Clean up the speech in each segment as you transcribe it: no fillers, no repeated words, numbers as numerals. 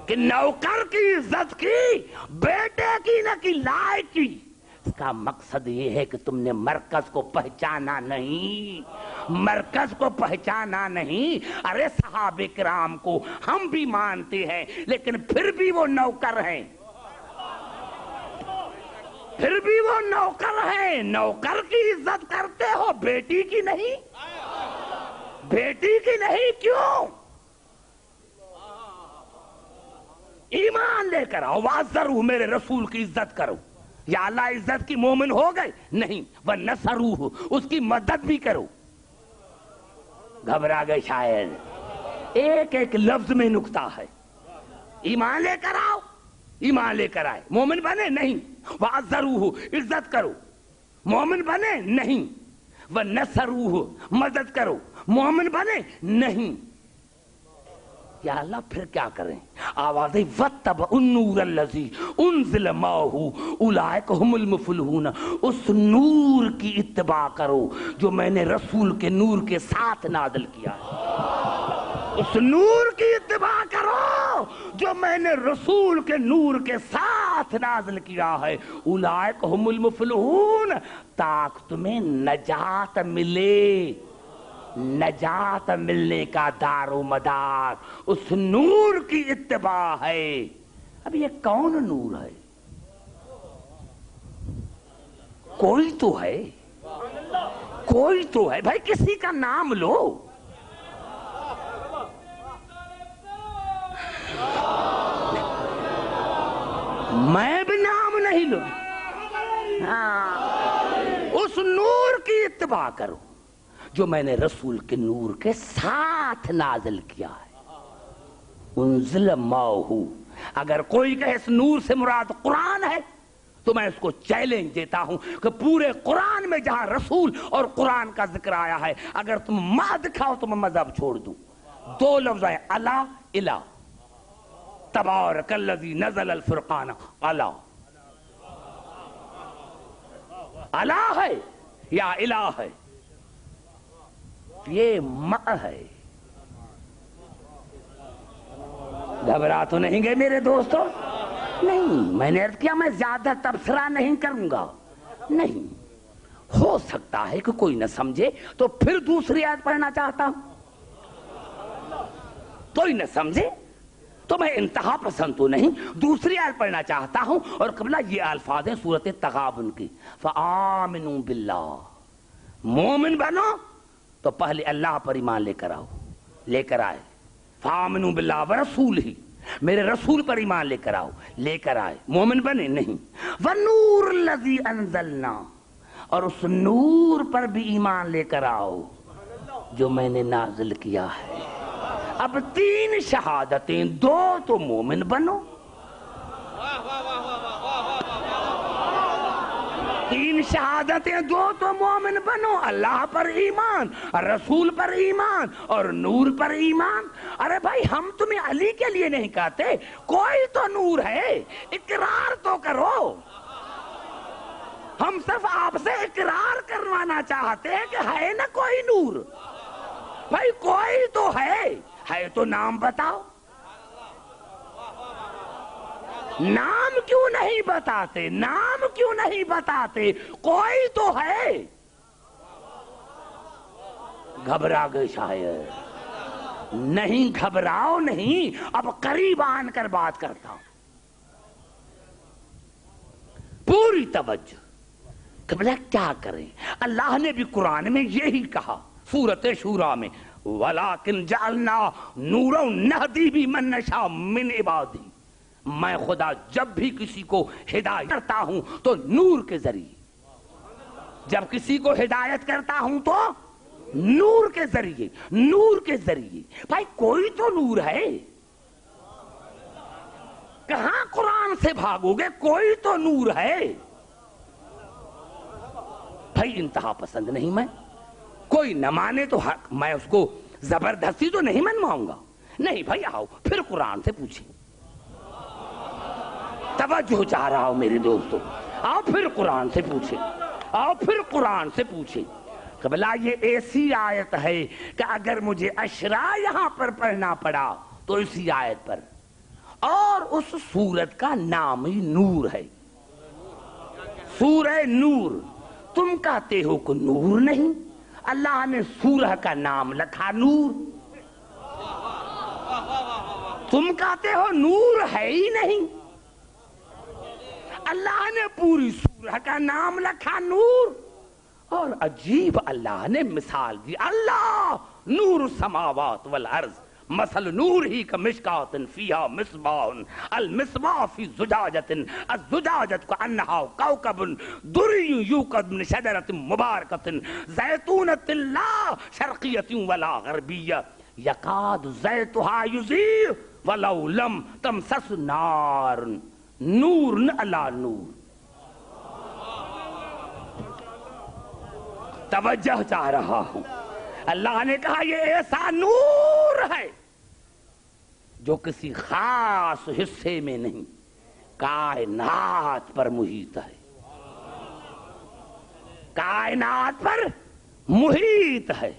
کہ نوکر کی عزت کی، بیٹے کی نہ کی لائق کی۔ اس کا مقصد یہ ہے کہ تم نے مرکز کو پہچانا نہیں، مرکز کو پہچانا نہیں۔ ارے صحابہ کرام کو ہم بھی مانتے ہیں، لیکن پھر بھی وہ نوکر ہیں، پھر بھی وہ نوکر ہیں۔ نوکر کی عزت کرتے ہو، بیٹی کی نہیں، بیٹی کی نہیں۔ کیوں؟ ایمان لے کر آؤ، وَعَزَّرُوهُ، میرے رسول کی عزت کرو۔ یا اللہ عزت کی مومن ہو گئے؟ نہیں، وَنَصَرُوهُ، اس کی مدد بھی کرو۔ گھبرا گئے شاید، ایک ایک لفظ میں نکتہ ہے۔ ایمان لے کر آؤ، ایمان لے کر آئے، مومن بنے؟ نہیں۔ وَعَزَّرُوهُ، عزت کرو، مومن بنے؟ نہیں۔ وَنَصَرُوهُ، مدد کرو، مومن بنے؟ نہیں۔ یا اللہ پھر کیا کریں؟ آوازیں وَاتَّبَعُوا النُّورَ الَّذِي أُنزِلَ مَعَهُ أُولَٰئِكَ هُمُ الْمُفْلِحُونَ، اس نور کی اتباع کرو جو میں نے رسول کے نور کے ساتھ نازل کیا ہے۔ اس نور کی اتباع کرو جو میں نے رسول کے نور کے ساتھ نازل کیا ہے۔ أُولَٰئِكَ هُمُ الْمُفْلِحُونَ، تاکہ تمہیں نجات ملے، نجات ملنے کا دار و مدار اس نور کی اتباع ہے۔ اب یہ کون نور ہے؟ کوئی تو ہے، کوئی تو ہے بھائی، کسی کا نام لو۔ میں بھی نام نہیں لوں۔ اس نور کی اتباع کرو جو میں نے رسول کے نور کے ساتھ نازل کیا ہے۔ انزل معہ، اگر کوئی کہے اس نور سے مراد قرآن ہے تو میں اس کو چیلنج دیتا ہوں کہ پورے قرآن میں جہاں رسول اور قرآن کا ذکر آیا ہے، اگر تم ماں دکھاؤ تو میں مذہب چھوڑ دوں۔ دو لفظ ہیں، الا الہ، تبارک الذی نزل الفرقان، الا، الا ہے یا الہ ہے؟ یہ ماں ہے۔ گھبرا تو نہیں گئے میرے دوستو؟ نہیں، میں نے عرض کیا میں زیادہ تبصرہ نہیں کروں گا، نہیں۔ ہو سکتا ہے کہ کوئی نہ سمجھے تو پھر دوسری آیت پڑھنا چاہتا ہوں، کوئی نہ سمجھے تو میں انتہا پسند تو نہیں، دوسری آیت پڑھنا چاہتا ہوں۔ اور قبلہ یہ الفاظ ہیں سورۃ تغابن کی، فآمنوا باللہ، مومن بنو تو پہلے اللہ پر ایمان لے کر آؤ، لے کر آئے۔ فآمنوا باللہ ورسولہ، میرے رسول پر ایمان لے کر آؤ، لے کر آئے، مومن بنے؟ نہیں۔ والنور الذی انزلنا، اور اس نور پر بھی ایمان لے کر آؤ جو میں نے نازل کیا ہے۔ اب تین شہادتیں دو تو مومن بنو، تین شہادتیں دو تو مومن بنو، اللہ پر ایمان، رسول پر ایمان اور نور پر ایمان۔ ارے بھائی ہم تمہیں علی کے لیے نہیں کہتے، کوئی تو نور ہے، اقرار تو کرو۔ ہم صرف آپ سے اقرار کروانا چاہتے ہیں کہ ہے نا کوئی نور، بھائی کوئی تو ہے تو نام بتاؤ۔ نام کیوں نہیں بتاتے؟ نام کیوں نہیں بتاتے؟ کوئی تو ہے۔ گھبرا گئے شاید؟ نہیں گھبراؤ نہیں، اب قریب آن کر بات کرتا ہوں، پوری توجہ۔ قبلہ کیا کریں؟ اللہ نے بھی قرآن میں یہی کہا سورۃ شورى میں، وَلَٰكِنْ جَعَلْنَا نُورًا نَهْدِي بِمَن نَّشَاءُ مِنْ عِبَادِهِ، میں خدا جب بھی کسی کو ہدایت کرتا ہوں تو نور کے ذریعے، جب کسی کو ہدایت کرتا ہوں تو نور کے ذریعے، نور کے ذریعے۔ بھائی کوئی تو نور ہے، کہاں قرآن سے بھاگو گے؟ کوئی تو نور ہے۔ بھائی انتہا پسند نہیں میں، کوئی نہ مانے تو حق، میں اس کو زبردستی تو نہیں منواؤں گا، نہیں بھائی آؤ پھر قرآن سے پوچھیں، توجہ چاہ رہا ہوں میرے دوستو، آؤ پھر قرآن سے پوچھیں، آؤ پھر قرآن سے پوچھیں۔ قبلہ یہ ایسی آیت ہے کہ اگر مجھے اشرا یہاں پر پڑھنا پڑا تو اسی آیت پر، اور اس سورت کا نام ہی نور ہے، سورہ نور۔ تم کہتے ہو کہ نور نہیں، اللہ نے سورہ کا نام رکھا نور۔ تم کہتے ہو نور ہے ہی نہیں، اللہ نے پوری سورہ کا نام رکھا نور۔ اور عجیب اللہ نے مثال دی، اللہ نور السماوات والارض مثل نور ہی کمشکات فیہا مصباح المصباح فی زجاجۃ الزجاجۃ کأنہا کوکب دری یوقد من شجرۃ مبارکۃ زیتونۃ لا شرقیۃ ولا غربیہ یکاد زیتھا یضیء ولو لم تمسس نار، نور علی نور۔ توجہ چاہ رہا ہوں، اللہ نے کہا یہ ایسا نور ہے جو کسی خاص حصے میں نہیں، کائنات پر محیط ہے، کائنات پر محیط ہے۔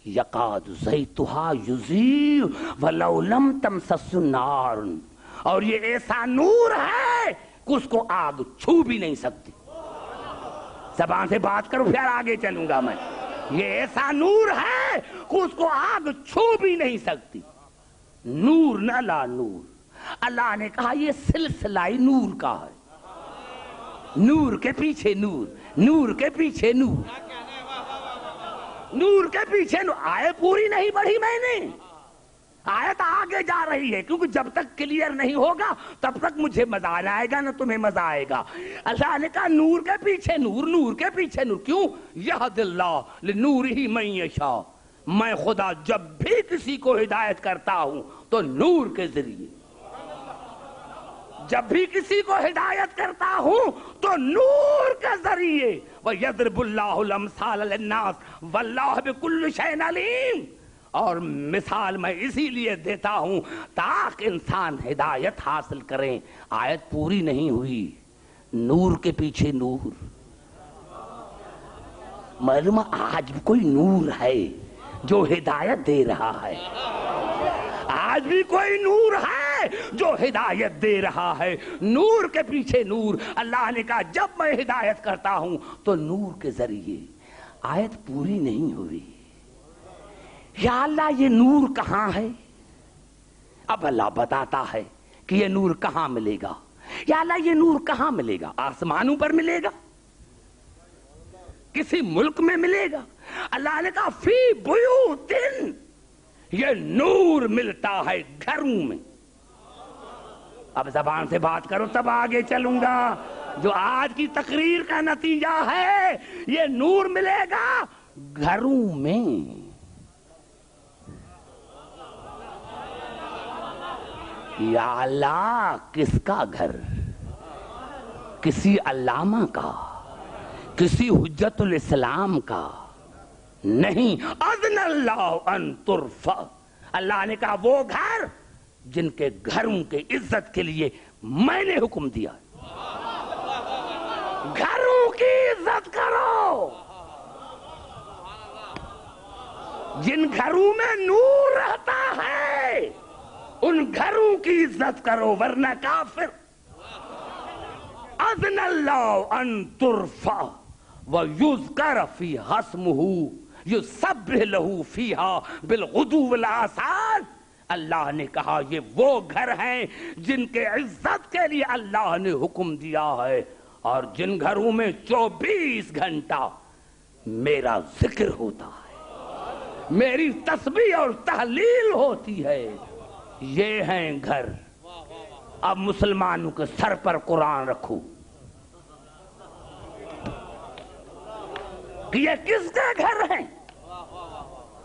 یقاد زیتھا یضیء ولو لم تمسس نار، اور یہ ایسا نور ہے کہ اس کو آگ چھو بھی نہیں سکتی۔ زبان سے بات کرو پھر آگے چلوں گا میں۔ یہ ایسا نور ہے کہ اس کو آگ چھو بھی نہیں سکتی، نور نہ لا نور۔ اللہ نے کہا یہ سلسلہ نور کا ہے، نور کے پیچھے نور، نور کے پیچھے نور، نور کے پیچھے نور۔ آیت پوری نہیں پڑھی میں نے، آیت آگے جا رہی ہے، کیونکہ جب تک کلیئر نہیں ہوگا تب تک مجھے مزہ آئے گا نہ تمہیں مزہ آئے گا۔ اللہ نے کہا نور کے پیچھے نور، نور کے پیچھے نور۔ کیوں؟ یہد اللہ لنورہ من یشاء، میں خدا جب بھی کسی کو ہدایت کرتا ہوں تو نور کے ذریعے، جب بھی کسی کو ہدایت کرتا ہوں تو نور کے ذریعے۔ وَيَضْرِبُ اللَّهُ الْأَمْثَالَ لِلنَّاسِ وَاللَّهُ بِكُلِّ شَيْءٍ عَلِيمٌ۔ اور مثال میں اسی لیے دیتا ہوں تاکہ انسان ہدایت حاصل کریں۔ آیت پوری نہیں ہوئی، نور کے پیچھے نور۔ معلوم آج بھی کوئی نور ہے جو ہدایت دے رہا ہے، آج بھی کوئی نور ہے جو ہدایت دے رہا ہے، نور کے پیچھے نور۔ اللہ نے کہا جب میں ہدایت کرتا ہوں تو نور کے ذریعے۔ آیت پوری نہیں ہوئی، یا اللہ یہ نور کہاں ہے؟ اب اللہ بتاتا ہے کہ یہ نور کہاں ملے گا۔ یا اللہ یہ نور کہاں ملے گا؟ آسمانوں پر ملے گا؟ کسی ملک میں ملے گا؟ اللہ نے کہا فی بیوت، یہ نور ملتا ہے گھروں میں۔ اب زبان سے بات کرو تب آگے چلوں گا۔ جو آج کی تقریر کا نتیجہ ہے، یہ نور ملے گا گھروں میں۔ یا اللہ کس کا گھر؟ کسی علامہ کا، کسی حجت الاسلام کا نہیں۔ اذن اللہ ان ترفع، اللہ نے کہا وہ گھر جن کے گھروں کے عزت کے لیے میں نے حکم دیا، گھروں کی عزت کرو، جن گھروں میں نور رہتا ہے ان گھروں کی عزت کرو، ورنہ کافر۔ اذن اللہ ان ترفع ویذکر فیہا اسمہ یسبح لہ فیہا بالغدو والآصال۔ اللہ نے کہا یہ وہ گھر ہیں جن کے عزت کے لیے اللہ نے حکم دیا ہے، اور جن گھروں میں 24 گھنٹہ میرا ذکر ہوتا ہے، میری تسبیح اور تحلیل ہوتی ہے، یہ ہیں گھر۔ اب مسلمانوں کے سر پر قرآن رکھو کہ یہ کس کے گھر ہیں؟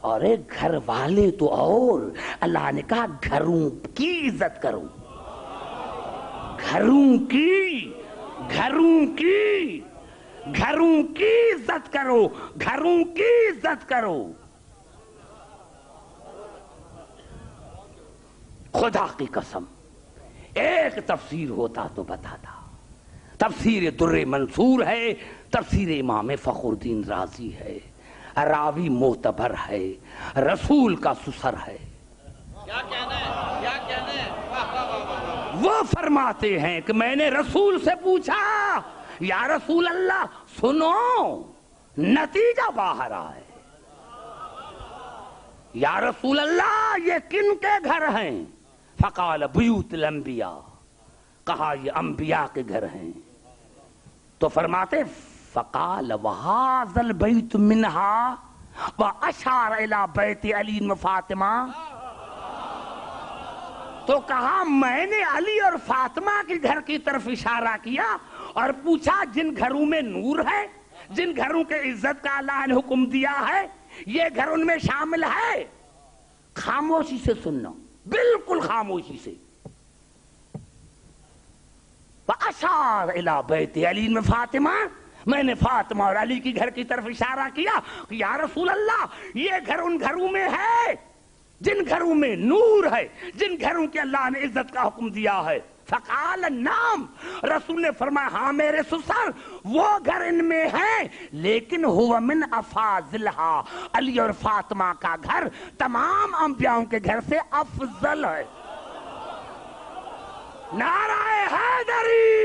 اور ایک گھر والے تو اور اللہ نے کہا گھروں کی عزت کرو، گھروں کی، گھروں کی، گھروں کی عزت کرو، گھروں کی عزت کرو۔ خدا کی قسم ایک تفسیر ہوتا تو بتاتا۔ تفسیر در منصور ہے، تفسیر امام فخر الدین رازی ہے، راوی معتبر ہے، رسول کا سسر ہے۔ کیا کہنا ہے، کیا کہنا ہے؟ فرماتے ہیں کہ میں نے رسول سے پوچھا یا رسول اللہ سنو نتیجہ باہر آئے، یا رسول اللہ یہ کن کے گھر ہیں؟ فقال بیوت الانبیاء، کہا یہ انبیاء کے گھر ہیں۔ تو فرماتے فقال وہذا البیت منہا واشار الی بیت علی و فاطمہ، تو کہا میں نے علی اور فاطمہ کے گھر کی طرف اشارہ کیا اور پوچھا جن گھروں میں نور ہے، جن گھروں کے عزت کا اللہ نے حکم دیا ہے، یہ گھر ان میں شامل ہے؟ خاموشی سے سننا، بالکل خاموشی سے۔ واشار الی بیت علی و فاطمہ، میں نے فاطمہ اور علی کی گھر کی طرف اشارہ کیا کہ یا رسول اللہ یہ گھر ان گھروں میں ہے جن گھروں میں نور ہے، جن گھروں کے اللہ نے عزت کا حکم دیا ہے۔ فقال نعم، رسول نے فرمایا ہاں میرے سسر وہ گھر ان میں ہے، لیکن هو من افاضلها، علی اور فاطمہ کا گھر تمام انبیاءوں کے گھر سے افضل ہے۔ نعرہ حیدری